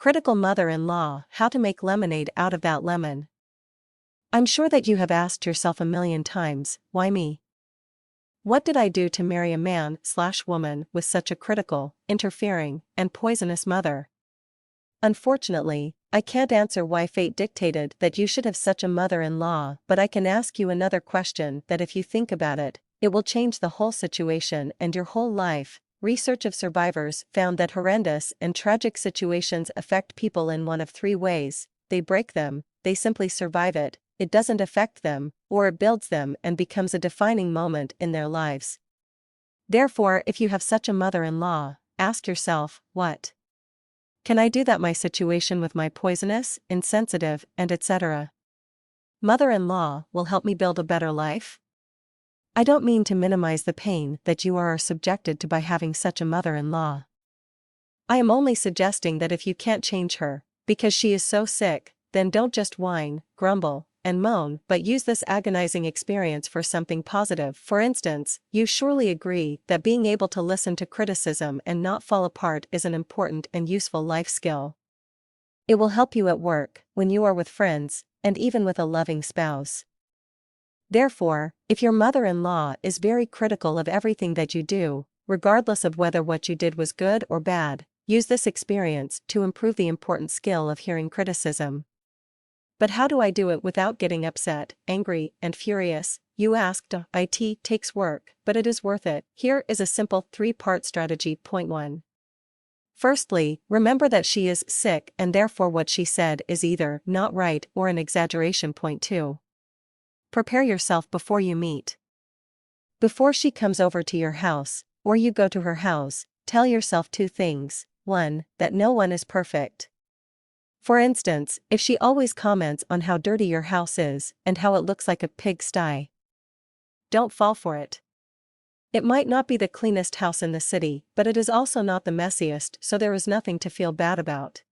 Critical mother-in-law, how to make lemonade out of that lemon. I'm sure that you have asked yourself a million times, why me? What did I do to marry a man/woman with such a critical, interfering, and poisonous mother? Unfortunately, I can't answer why fate dictated that you should have such a mother-in-law, but I can ask you another question that if you think about it, it will change the whole situation and your whole life. Research of survivors found that horrendous and tragic situations affect people in one of three ways: they break them, they simply survive it, it doesn't affect them, or it builds them and becomes a defining moment in their lives. Therefore, if you have such a mother-in-law, ask yourself, what can I do that my situation with my poisonous, insensitive, and etc. mother-in-law will help me build a better life? I don't mean to minimize the pain that you are subjected to by having such a mother-in-law. I am only suggesting that if you can't change her, because she is so sick, then don't just whine, grumble, and moan, but use this agonizing experience for something positive. For instance, you surely agree that being able to listen to criticism and not fall apart is an important and useful life skill. It will help you at work, when you are with friends, and even with a loving spouse. Therefore, if your mother-in-law is very critical of everything that you do, regardless of whether what you did was good or bad, use this experience to improve the important skill of hearing criticism. But how do I do it without getting upset, angry, and furious? You asked. It takes work, but it is worth it. Here is a simple 3-part strategy. Point 1. Firstly, remember that she is sick and therefore what she said is either not right or an exaggeration. Point 2. Prepare yourself before you meet. Before she comes over to your house, or you go to her house, tell yourself 2 things. 1. That no one is perfect. For instance, if she always comments on how dirty your house is and how it looks like a pigsty, don't fall for it. It might not be the cleanest house in the city, but it is also not the messiest, so there is nothing to feel bad about.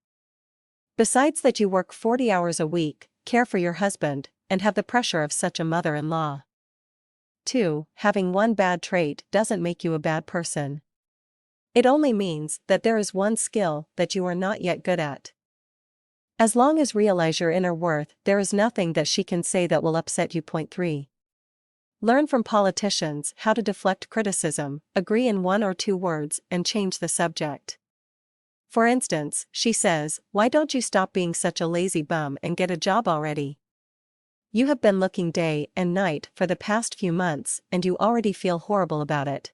Besides that, you work 40 hours a week, care for your husband, and have the pressure of such a mother-in-law. 2. Having one bad trait doesn't make you a bad person. It only means that there is one skill that you are not yet good at. As long as realize your inner worth, there is nothing that she can say that will upset you. Point 3. Learn from politicians how to deflect criticism, agree in 1 or 2 words, and change the subject. For instance, she says, "Why don't you stop being such a lazy bum and get a job already? You have been looking day and night for the past few months and you already feel horrible about it."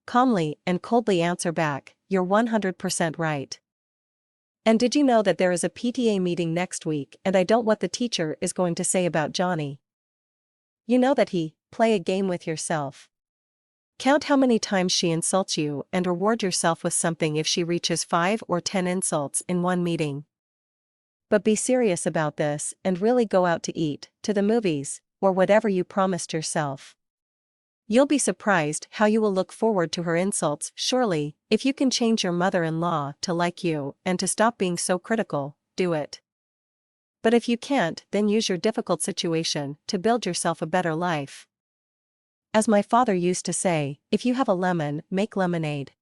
Calmly and coldly answer back, "You're 100% right. And did you know that there is a PTA meeting next week and I don't know what the teacher is going to say about Johnny? You know that he, play a game with yourself. Count how many times she insults you and reward yourself with something if she reaches 5 or 10 insults in one meeting. But be serious about this and really go out to eat, to the movies, or whatever you promised yourself. You'll be surprised how you will look forward to her insults. Surely, if you can change your mother-in-law to like you and to stop being so critical, do it. But if you can't, then use your difficult situation to build yourself a better life. As my father used to say, if you have a lemon, make lemonade.